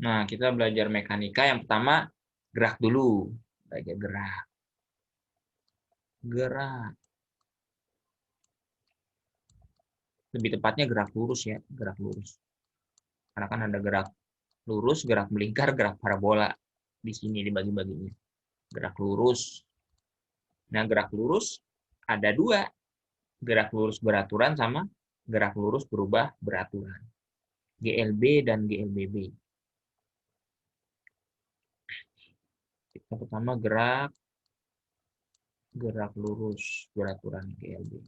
Nah, kita belajar mekanika. Yang pertama, gerak dulu. Belajar gerak. Gerak. Lebih tepatnya gerak lurus ya. Gerak lurus. Karena kan ada gerak lurus, gerak melingkar, gerak parabola. Di sini dibagi-baginya. Gerak lurus. Nah, gerak lurus ada dua. Gerak lurus beraturan sama gerak lurus berubah beraturan. GLB dan GLBB. Yang pertama gerak lurus beraturan GLB.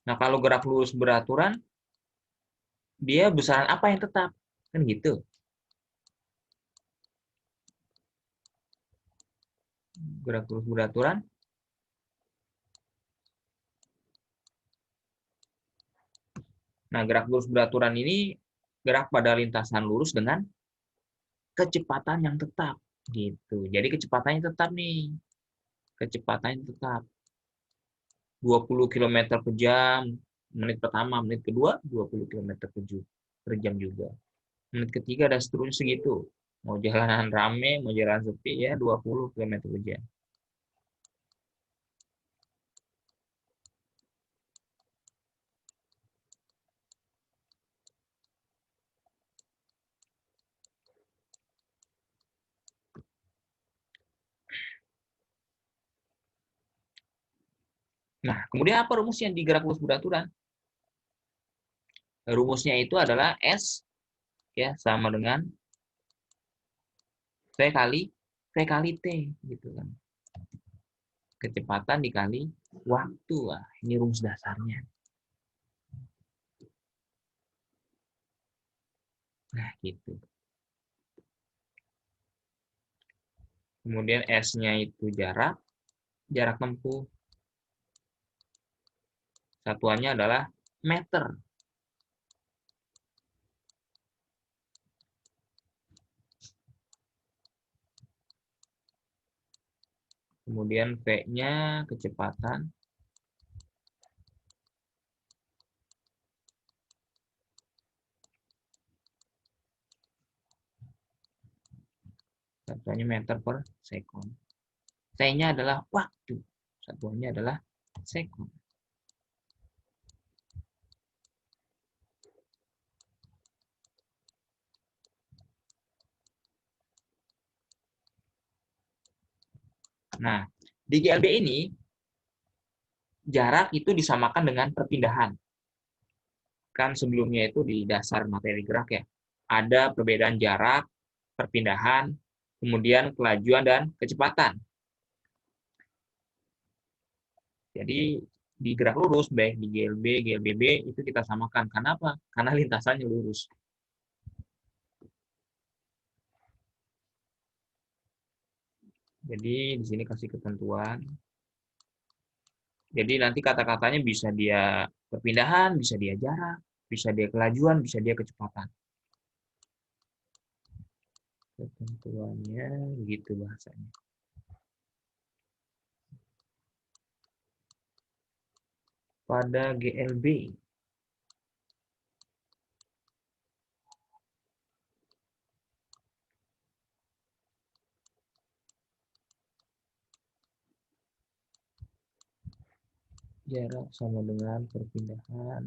Nah, kalau gerak lurus beraturan, dia besaran apa yang tetap? Kan gitu. Gerak lurus beraturan. Nah, gerak lurus beraturan ini gerak pada lintasan lurus dengan kecepatan yang tetap. Gitu. Jadi kecepatannya tetap nih. Kecepatannya tetap. 20 km per jam. Menit pertama, menit kedua 20 km per jam juga. Menit ketiga dan seterusnya segitu. Mau jalanan rame, mau jalan sepi ya 20 km per jam. Nah, kemudian apa rumusnya di gerak lurus beraturan? Rumusnya itu adalah S ya sama dengan V kali T gitu kan. Kecepatan dikali waktu. Wah, ini rumus dasarnya. Nah, gitu. Kemudian S-nya itu jarak tempuh. Satuannya adalah meter. Kemudian V-nya kecepatan. Satuannya meter per sekon. T-nya adalah waktu. Satuannya adalah sekon. Nah, di GLB ini jarak itu disamakan dengan perpindahan. Kan sebelumnya itu di dasar materi gerak ya. Ada perbedaan jarak, perpindahan, kemudian kelajuan dan kecepatan. Jadi di gerak lurus, baik di GLB, GLBB, itu kita samakan. Karena apa? Karena lintasannya lurus. Jadi di sini kasih ketentuan. Jadi nanti kata-katanya bisa dia perpindahan, bisa dia jarak, bisa dia kelajuan, bisa dia kecepatan. Ketentuannya gitu bahasanya. Pada GLB, jarak sama dengan perpindahan.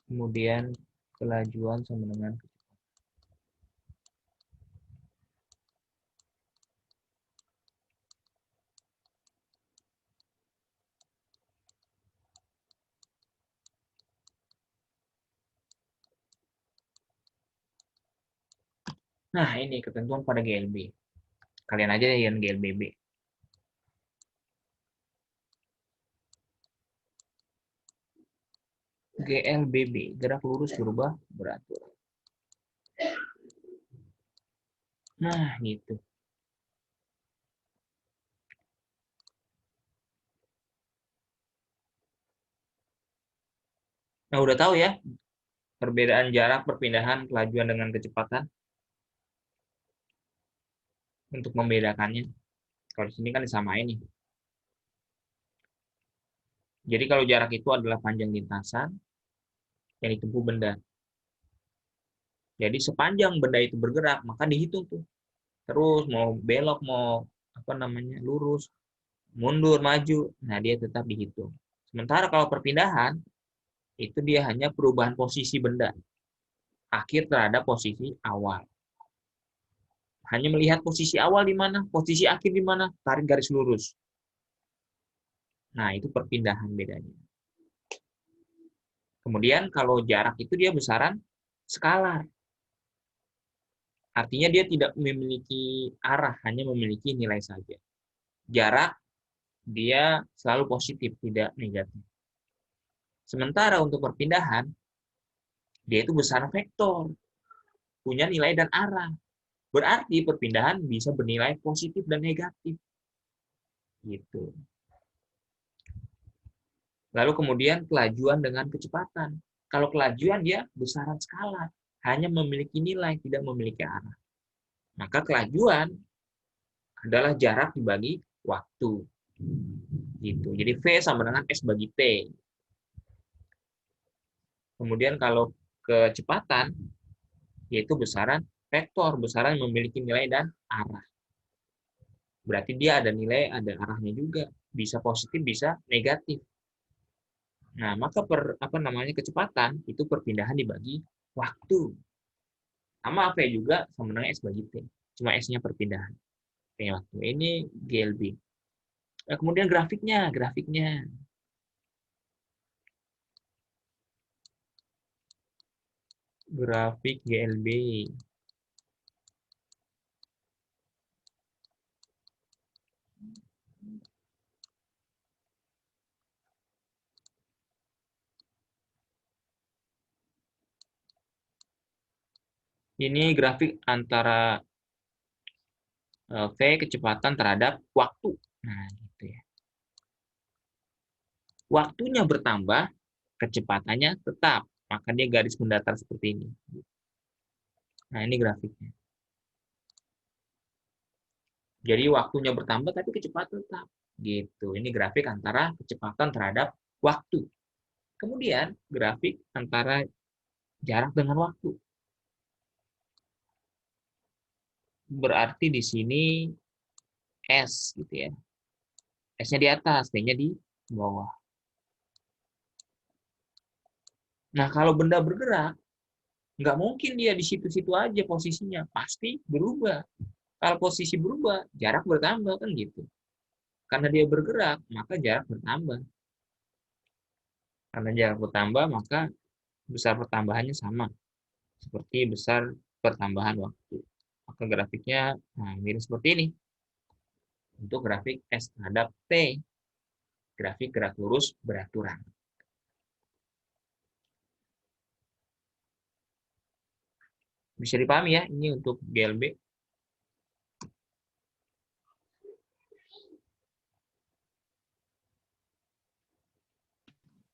Kemudian kelajuan sama dengan. Nah, ini ketentuan pada GLB. Kalian aja yang GLBB. GLBB, gerak lurus berubah beratur. Nah, gitu. Nah, udah tahu ya perbedaan jarak, perpindahan, kelajuan dengan kecepatan. untuk membedakannya. Kalau di sini kan disamain nih. Jadi kalau jarak itu adalah panjang lintasan yang ditempuh benda. Jadi sepanjang benda itu bergerak, maka dihitung tuh. Terus mau belok, mau apa namanya, lurus, mundur, maju, nah dia tetap dihitung. Sementara kalau perpindahan, itu dia hanya perubahan posisi benda, akhir terhadap posisi awal. Hanya melihat posisi awal di mana, posisi akhir di mana, tarik garis lurus. Nah, itu perpindahan bedanya. Kemudian kalau jarak itu dia besaran skalar. Artinya dia tidak memiliki arah, hanya memiliki nilai saja. Jarak dia selalu positif, tidak negatif. Sementara untuk perpindahan, dia itu besaran vektor, punya nilai dan arah. Berarti perpindahan bisa bernilai positif dan negatif. Gitu. Lalu kemudian kelajuan dengan kecepatan. Kalau kelajuan dia besaran skalar, hanya memiliki nilai, tidak memiliki arah. Maka kelajuan adalah jarak dibagi waktu. Gitu. Jadi V sama dengan S bagi T. Kemudian kalau kecepatan, yaitu besaran vektor, besaran yang memiliki nilai dan arah. Berarti dia ada nilai, ada arahnya juga. Bisa positif, bisa negatif. Nah, maka kecepatan itu perpindahan dibagi waktu. Sama V juga sama dengan S bagi T. Cuma S-nya perpindahan. T waktu. Ini GLB. Nah, kemudian grafiknya. Grafik GLB. Ini grafik antara V kecepatan terhadap waktu. Nah, gitu ya. Waktunya bertambah, kecepatannya tetap. Maka dia garis mendatar seperti ini. Nah, ini grafiknya. Jadi waktunya bertambah tapi kecepatan tetap. Gitu. Ini grafik antara kecepatan terhadap waktu. Kemudian grafik antara jarak dengan waktu. Berarti di sini S gitu ya. S-nya di atas, T-nya di bawah. Nah, kalau benda bergerak, nggak mungkin dia di situ-situ aja posisinya. Pasti berubah. Kalau posisi berubah, jarak bertambah kan gitu. Karena dia bergerak, maka jarak bertambah. Karena jarak bertambah, maka besar pertambahannya sama. Seperti besar pertambahan waktu. Maka grafiknya mirip seperti ini. Untuk grafik S terhadap T. Grafik gerak lurus beraturan. Bisa dipahami ya, ini untuk GLB.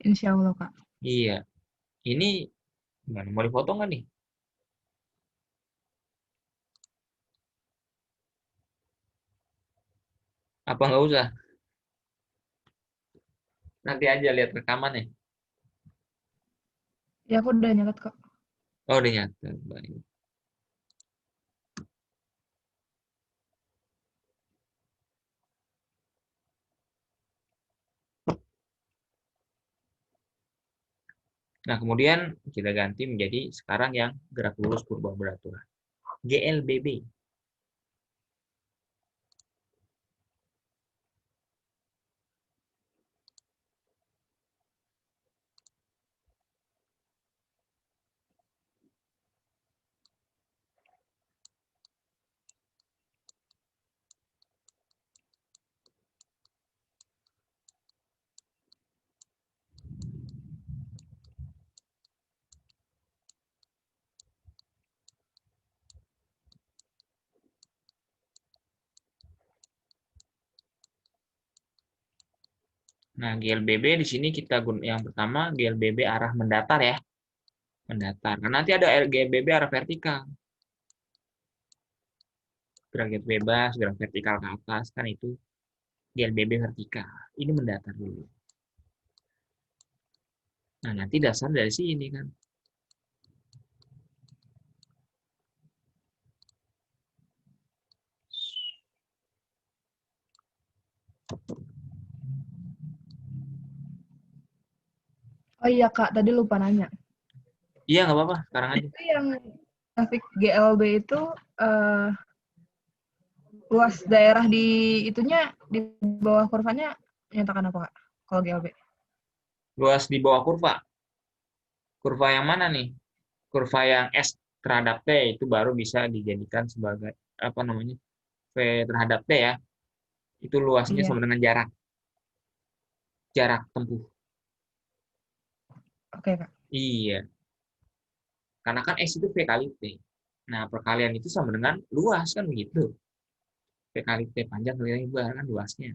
Insya Allah, Kak. Iya. Ini gimana? Mau dipotong nggak nih? Apa nggak usah? Nanti aja lihat rekamannya. Ya, aku udah nyatet, Kak. Oh, udah nyata. Baik. Nah, kemudian kita ganti menjadi sekarang yang gerak lurus purba beraturan. GLBB. Nah, GLBB di sini kita yang pertama GLBB arah mendatar ya. Mendatar. Nah, nanti ada GLBB arah vertikal. Gerak bebas, gerak vertikal ke atas, kan itu GLBB vertikal. Ini mendatar dulu. Nah, nanti dasar dari sini kan. Oh iya Kak, tadi lupa nanya. Iya, nggak apa-apa, sekarang aja. Itu yang grafik GLB itu eh, luas daerah di itunya di bawah kurvanya menyatakan apa Kak? Kalau GLB. Luas di bawah kurva. Kurva yang mana nih? Kurva yang S terhadap T itu baru bisa dijadikan sebagai apa namanya? V terhadap T ya. Itu luasnya Iya. sama dengan jarak tempuh. Oke Kak. Iya, karena kan X itu V kali T. Nah, perkalian itu sama dengan luas kan begitu. V kali T panjang kali lebar kan luasnya.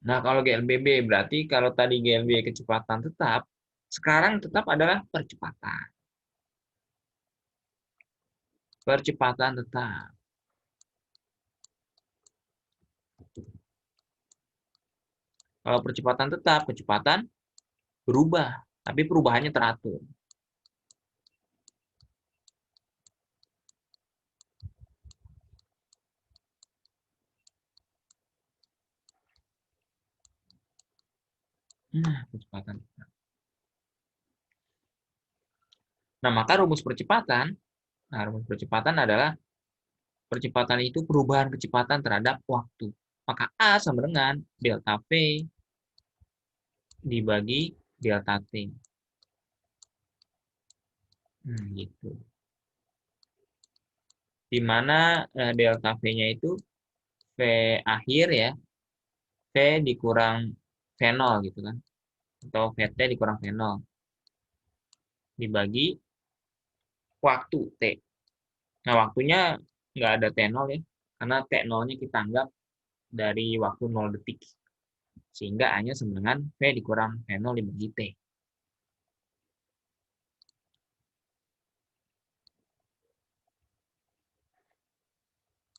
Nah, kalau GLBB berarti kalau tadi GLB kecepatan tetap, sekarang tetap adalah percepatan. Percepatan tetap. Kalau percepatan tetap, kecepatan berubah, tapi perubahannya teratur. Nah, kecepatan. Nah, maka rumus percepatan adalah percepatan itu perubahan kecepatan terhadap waktu. Maka A sama dengan delta V dibagi delta T. Gitu. Di mana delta V-nya itu V akhir ya, V dikurang V0 gitu kan. Atau VT dikurang V0 dibagi waktu T. Nah, waktunya nggak ada T0 ya, karena T0-nya kita anggap dari waktu 0 detik. Sehingga A-nya sama dengan V dikurang V0 dibagi T.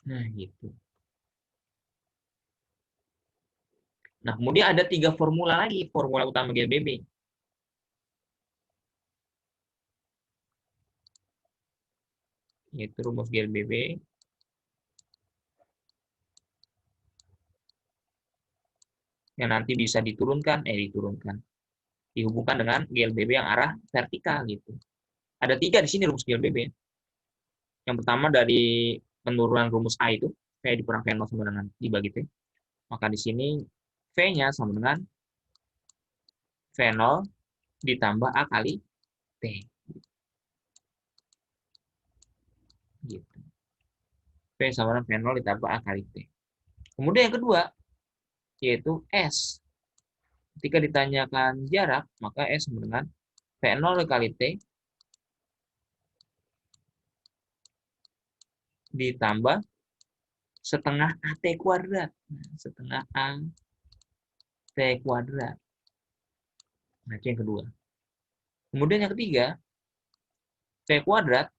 Nah, gitu. Nah, kemudian ada 3 formula lagi, formula utama GLBB. Yaitu rumus GLBB yang nanti bisa dihubungkan dengan GLBB yang arah vertikal gitu. Ada 3 di sini rumus GLBB. Yang pertama dari penurunan rumus A itu, V dikurang V0 sama dengan dibagi T. Maka di sini V-nya sama dengan V0 ditambah A kali T. Gitu. V sama dengan V0 ditambah A kali T. Kemudian yang kedua, yaitu S. Ketika ditanyakan jarak, maka S sama dengan V0 kali T ditambah setengah AT kuadrat. Setengah AT kuadrat. Nah, itu yang kedua. Kemudian yang ketiga, T kuadrat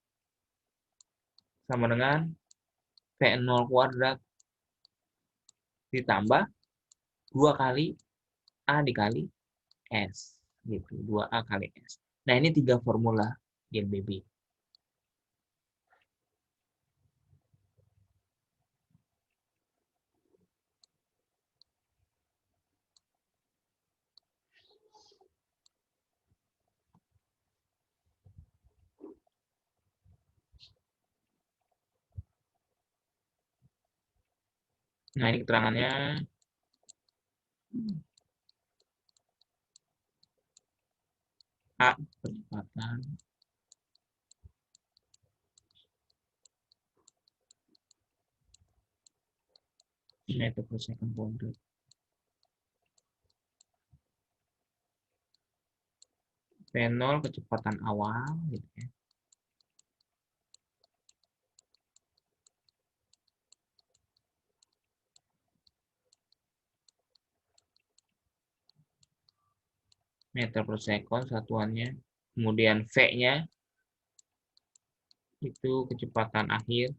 sama dengan V0 kuadrat ditambah 2 kali A dikali S. Gitu, 2A kali S. Nah, ini 3 formula GLBB. Nah, ini keterangannya. A, percepatan. Meter per second kuadrat. V0 kecepatan awal gitu ya. Meter per second satuannya Kemudian V-nya itu kecepatan akhir.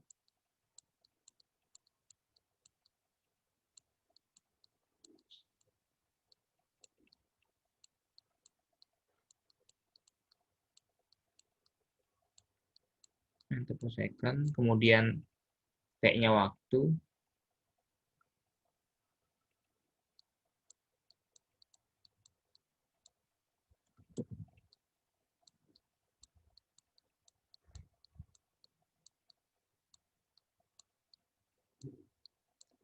Meter per second. Kemudian T-nya waktu.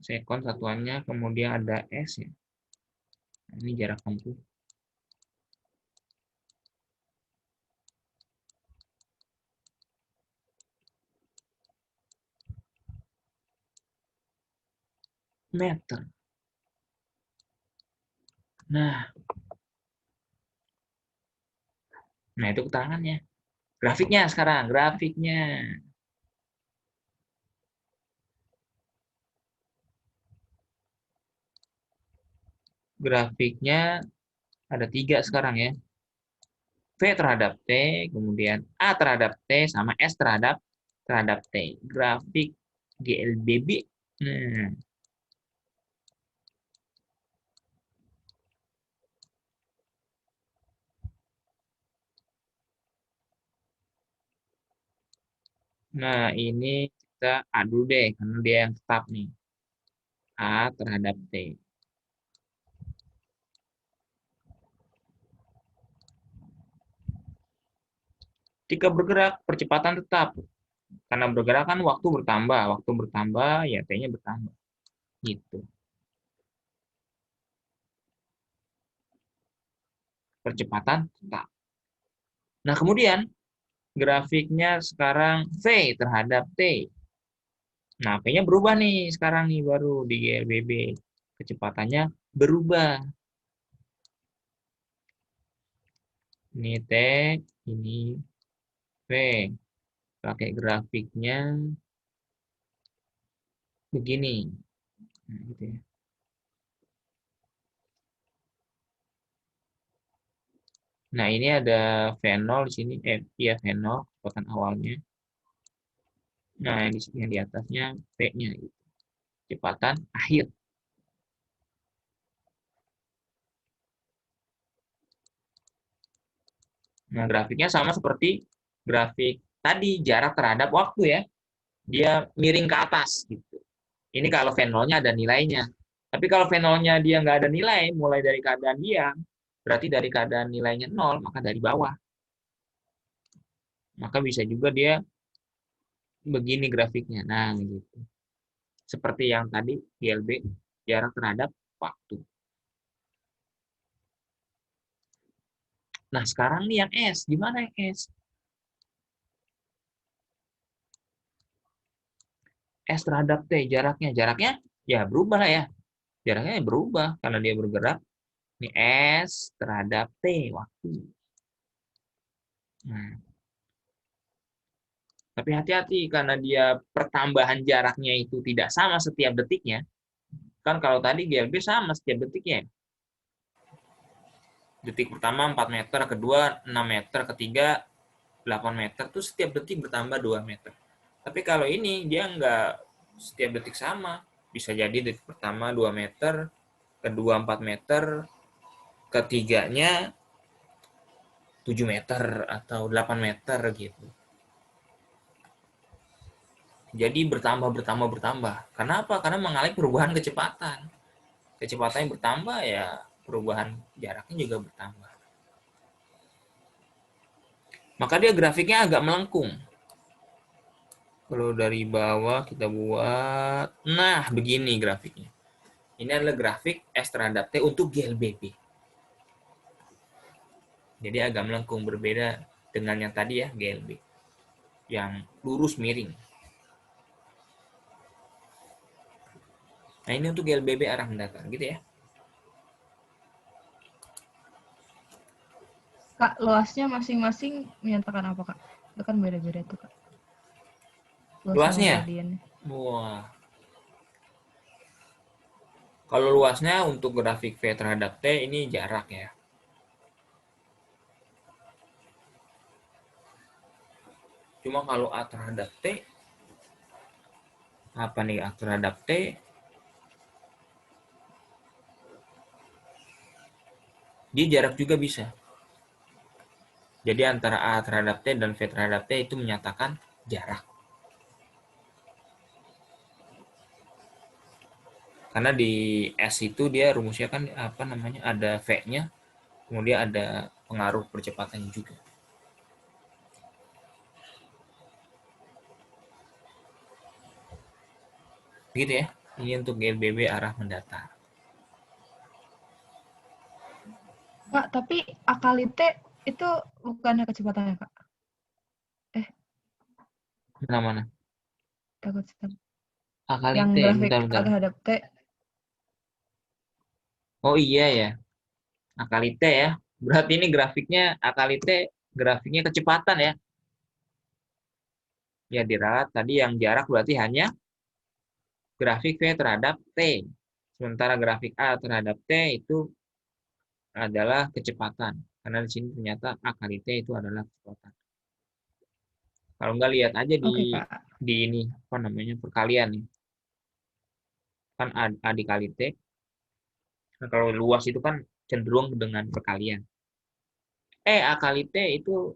Sekon satuannya, kemudian ada S ya. Nah, ini jarak tempuh. Meter. Nah itu keterangannya. Grafiknya sekarang, grafiknya. Grafiknya ada 3 sekarang ya. V terhadap T, kemudian A terhadap T, sama S terhadap T. Grafik GLBB. Nah, ini kita adu deh, karena dia yang tetap nih. A terhadap T. Ketika bergerak, percepatan tetap. Karena bergerak kan waktu bertambah, ya T-nya bertambah. Gitu. Percepatan tetap. Nah, kemudian grafiknya sekarang V terhadap T. Nah, P-nya berubah nih sekarang nih baru di GLBB. Kecepatannya berubah. Ini T, ini V. Pakai grafiknya begini. Nah, gitu ya. Nah, ini ada V0 di sini. Iya V0, kecepatan awalnya. Nah, yang di atasnya V-nya. Gitu. Kecepatan akhir. Nah, grafiknya sama seperti grafik tadi, jarak terhadap waktu ya. Dia miring ke atas. Gitu. Ini kalau V0-nya ada nilainya. Tapi kalau V0-nya dia nggak ada nilai, mulai dari keadaan diam, berarti dari keadaan nilainya 0, maka dari bawah. Maka bisa juga dia begini grafiknya. Nah, gitu. Seperti yang tadi, GLB, jarak terhadap waktu. Nah, sekarang nih yang S. Gimana yang S? S terhadap T, jaraknya. Jaraknya ya berubah lah ya. Jaraknya berubah karena dia bergerak. Ini S terhadap T, waktu. Nah, tapi hati-hati karena dia pertambahan jaraknya itu tidak sama setiap detiknya. Kan kalau tadi GLB sama setiap detiknya. Detik pertama 4 meter, kedua 6 meter, ketiga 8 meter, tuh setiap detik bertambah 2 meter. Tapi kalau ini dia nggak setiap detik sama. Bisa jadi detik pertama 2 meter, kedua 4 meter, ketiganya 7 meter atau 8 meter gitu. Jadi bertambah. Kenapa? Karena mengalami perubahan kecepatan. Kecepatannya bertambah ya perubahan jaraknya juga bertambah. Maka dia grafiknya agak melengkung. Kalau dari bawah kita buat, nah begini grafiknya. Ini adalah grafik S terhadap T untuk GLBB. Jadi agak melengkung, berbeda dengan yang tadi ya, GLB. Yang lurus miring. Nah ini untuk GLBB arah mendatar, gitu ya. Kak, luasnya masing-masing menyatakan apa, Kak? Itu kan beda-beda tuh, Kak. Luas sama Luasnya, gradiennya. wah. Kalau luasnya untuk grafik V terhadap T ini jarak ya. Cuma kalau A terhadap T, apa nih A terhadap T, dia jarak juga bisa. Jadi antara A terhadap T dan V terhadap T itu menyatakan jarak. Karena di S itu dia rumusnya kan apa namanya, ada V-nya, kemudian ada pengaruh percepatannya juga. Begitu ya. Ini untuk GLBB arah mendatar. Kak, tapi A kali T itu bukannya kecepatannya, Kak? Mana-mana? Takut salah. A kali Yang T, grafik A bentar-bentar. terhadap T. Oh iya ya, A kali T ya. Berarti ini grafiknya A kali T, grafiknya kecepatan ya. Ya diralat tadi yang jarak berarti hanya grafik V terhadap T. Sementara grafik A terhadap T itu adalah kecepatan. Karena di sini ternyata A kali T itu adalah kecepatan. Kalau nggak lihat aja Oke, Kak. di ini apa namanya perkalian nih. Kan A dikali T. Nah, kalau luas itu kan cenderung dengan perkalian. A kali T itu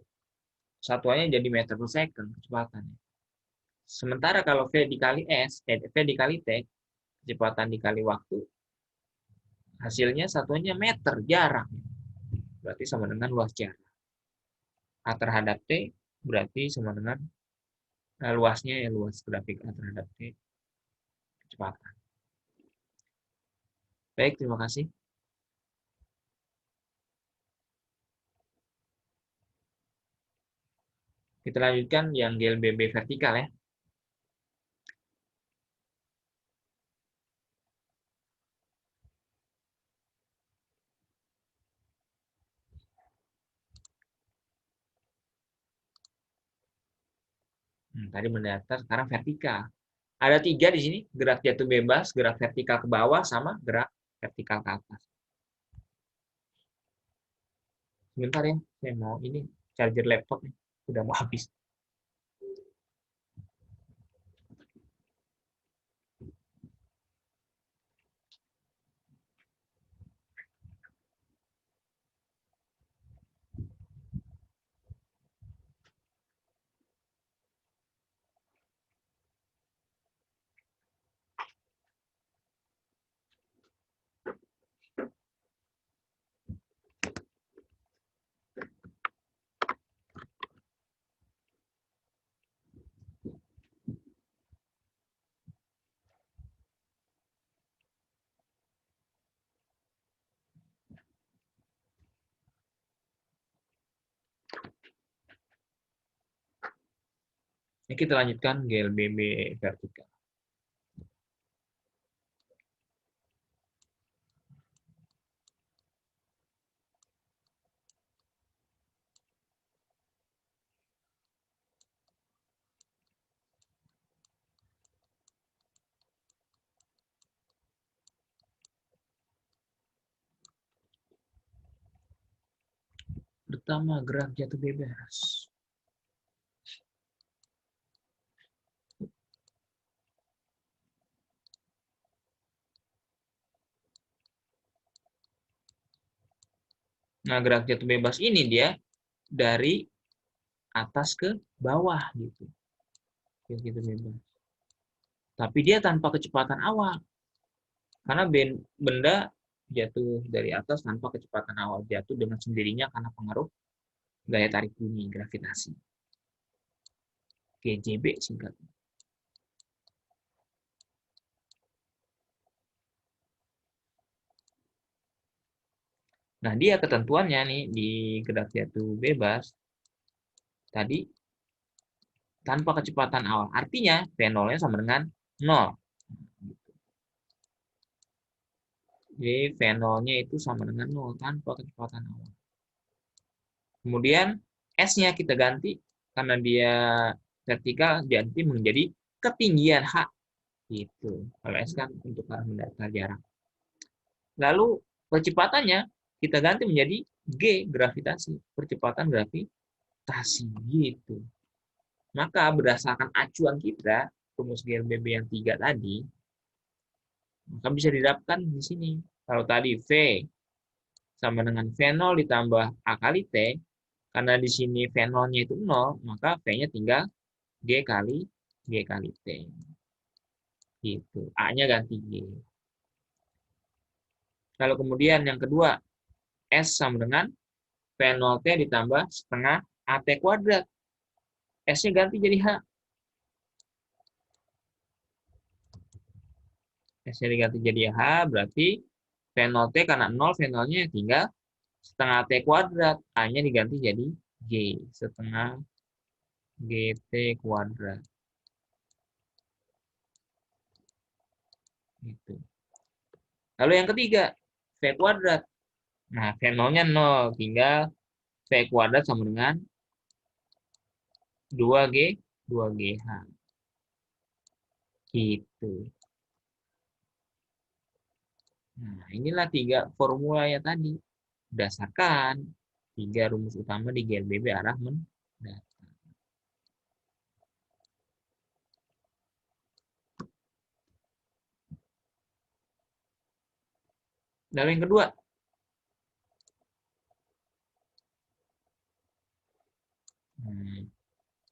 satuannya jadi meter per second kecepatannya. Sementara kalau V dikali T, kecepatan dikali waktu, hasilnya satuannya meter, jarak. Berarti sama dengan luas jarak. A terhadap T berarti sama dengan luasnya ya, luas grafik A terhadap T, kecepatan. Baik, terima kasih. Kita lanjutkan yang GLBB vertikal ya. Tadi mendatar, sekarang vertikal. Ada 3 di sini, gerak jatuh bebas, gerak vertikal ke bawah, sama gerak vertikal ke atas. Sebentar ya, saya mau ini charger laptop nih, udah mau habis. Ini kita lanjutkan GLBB vertikal. Pertama, gerak jatuh bebas. Nah, gerak jatuh bebas ini dia dari atas ke bawah gitu. Gitu bebas. Tapi dia tanpa kecepatan awal. Karena benda jatuh dari atas tanpa kecepatan awal, jatuh dengan sendirinya karena pengaruh gaya tarik bumi, gravitasi. GJB singkatnya. Nah, dia ketentuannya nih di gerak jatuh bebas tadi tanpa kecepatan awal. Artinya V0-nya sama dengan 0. Jadi V0-nya itu sama dengan 0 tanpa kecepatan awal. Kemudian S-nya kita ganti karena dia vertikal jadi menjadi ketinggian H gitu. Kalau S kan untuk arah mendatar jarak. Lalu kecepatannya kita ganti menjadi G, gravitasi, percepatan gravitasi gitu. Maka berdasarkan acuan kita, rumus GLBB yang 3 tadi, maka bisa didapatkan di sini. Kalau tadi V sama dengan V0 ditambah A kali T, karena di sini V0-nya itu 0, maka V-nya tinggal G kali T. Gitu. A-nya ganti G. Lalu kemudian yang kedua, S sama dengan V0T ditambah setengah AT kuadrat. S-nya ganti jadi H. S-nya diganti jadi H, berarti V0T karena 0, V0-nya tinggal setengah T kuadrat. A-nya diganti jadi G, setengah GT kuadrat. Gitu. Lalu yang ketiga, V kuadrat. Nah, V0-nya 0, tinggal V kuadrat sama dengan 2G, 2GH. Gitu. Nah, inilah 3 formula ya tadi. Berdasarkan 3 rumus utama di GLBB arah mendatar. Lalu yang kedua,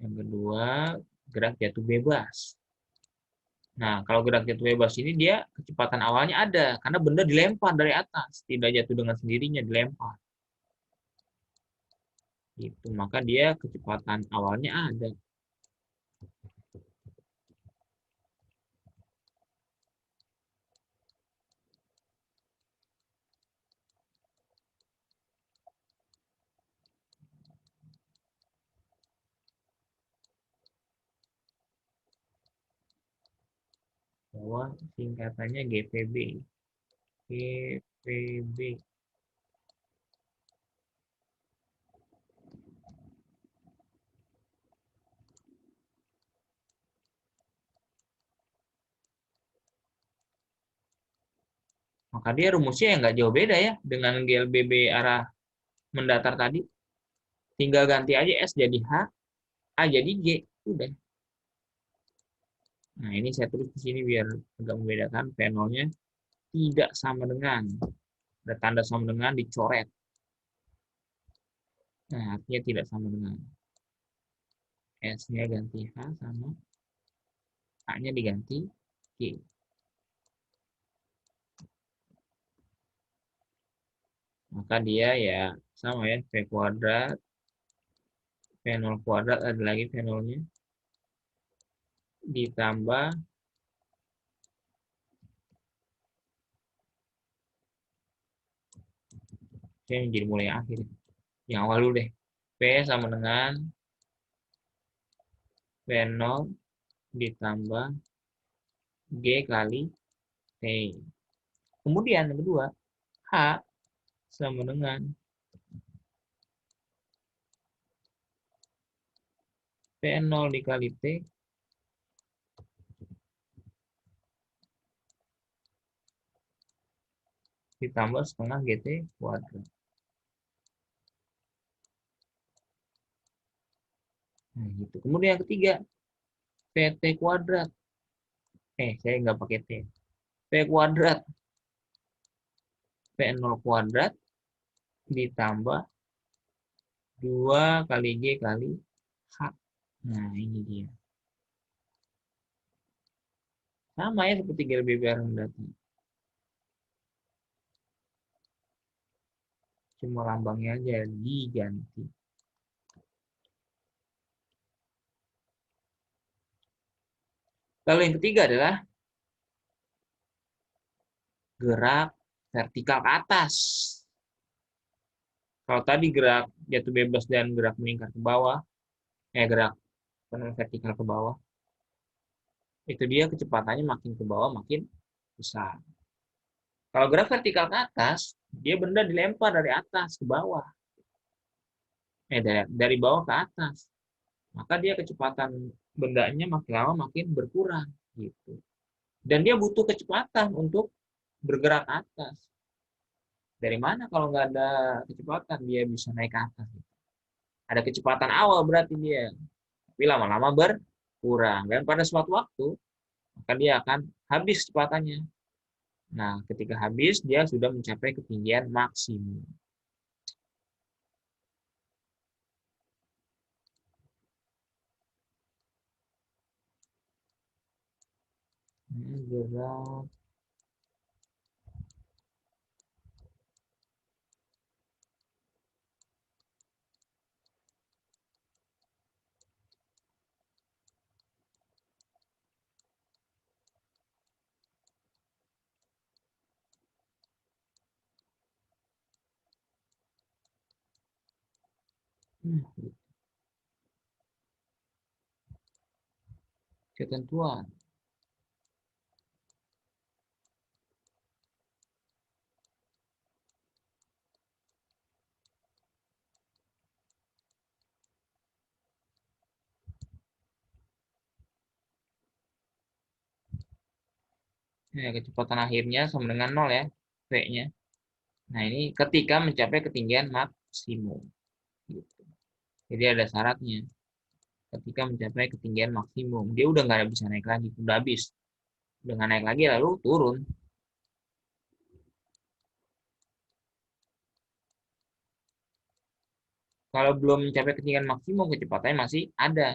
yang kedua gerak jatuh bebas. Nah, kalau gerak jatuh bebas ini dia kecepatan awalnya ada, karena benda dilempar dari atas, tidak jatuh dengan sendirinya, dilempar. Gitu, maka dia kecepatan awalnya ada. Bahwa singkatannya GPB. GPB. Maka dia rumusnya yang nggak jauh beda ya dengan GLBB arah mendatar tadi. Tinggal ganti aja S jadi H, A jadi G. Udah. Nah, ini saya tulis di sini biar agak membedakan. V0-nya tidak sama dengan. Ada tanda sama dengan dicoret. Nah, artinya tidak sama dengan. S-nya ganti H sama A-nya diganti G. Maka dia ya sama ya, V kuadrat, V0 kuadrat, ada lagi V0-nya, ditambah saya menjadi mulai akhir. Yang awal dulu deh. V sama dengan V0 ditambah G kali T. Kemudian yang kedua, H sama dengan V0 dikali T ditambah setengah GT kuadrat. Nah, gitu. Kemudian yang ketiga, VT kuadrat. Saya nggak pakai T. V kuadrat. V0 kuadrat ditambah 2 kali G kali H. Nah, ini dia. Sama ya seperti GLBB arah mendatar. Cuma lambangnya aja diganti. Lalu yang ketiga adalah gerak vertikal ke atas. Kalau tadi gerak jatuh bebas dan gerak meningkat ke bawah, gerak vertikal ke bawah, itu dia kecepatannya makin ke bawah makin besar. Kalau gerak vertikal ke atas, dia benda dilempar dari atas ke bawah. Dari bawah ke atas. Maka dia kecepatan bendanya makin lama makin berkurang gitu. Dan dia butuh kecepatan untuk bergerak ke atas. Dari mana kalau nggak ada kecepatan dia bisa naik ke atas? Ada kecepatan awal berarti dia. tapi lama-lama berkurang. Dan pada suatu waktu, maka dia akan habis kecepatannya. Nah, ketika habis, dia sudah mencapai ketinggian maksimum. Ini gerak. Ketentuan. Ya, kecepatan akhirnya sama dengan 0 ya, V-nya. Nah, ini ketika mencapai ketinggian maksimum. Gitu. Jadi ada syaratnya. Ketika mencapai ketinggian maksimum, dia udah nggak bisa naik lagi, udah habis. Udah nggak naik lagi, lalu turun. Kalau belum mencapai ketinggian maksimum, kecepatannya masih ada.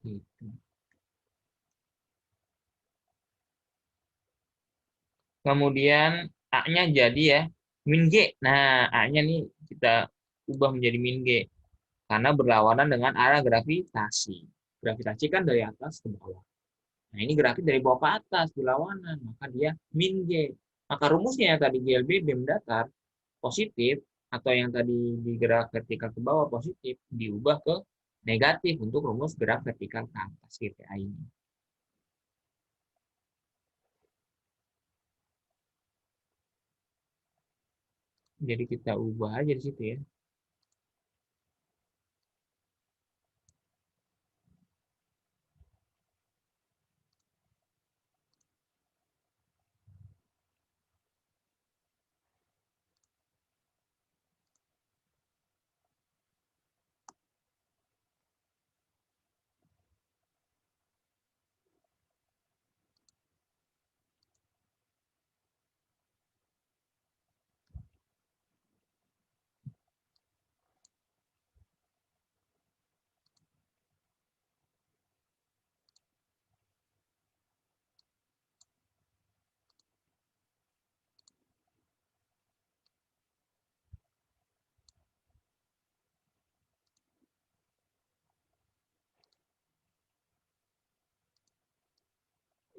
Gitu. Kemudian A-nya jadi ya, min G. Nah, A-nya nih kita ubah menjadi min G. Karena berlawanan dengan arah gravitasi. Gravitasi kan dari atas ke bawah. Nah, ini gravitasi dari bawah ke atas, berlawanan. Maka dia min G. Maka rumusnya yang tadi GLB, beam datar, positif, atau yang tadi digerak vertikal ke bawah positif, diubah ke negatif untuk rumus gerak vertikal ke atas GTA ini. Jadi kita ubah aja di situ ya.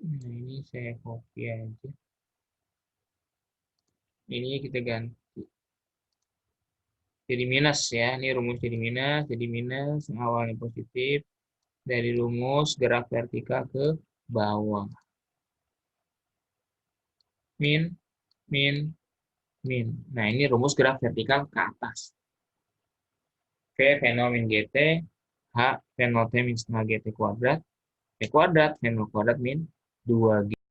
Nah, ini saya copy aja. Ini kita ganti. Jadi minus ya. Ini rumus jadi minus yang awalnya positif dari rumus gerak vertikal ke bawah. Min, min, min. Nah, ini rumus gerak vertikal ke atas. V fenomen GT, H fenomen min setengah GT kuadrat, V kuadrat, fenomen kuadrat min 2G.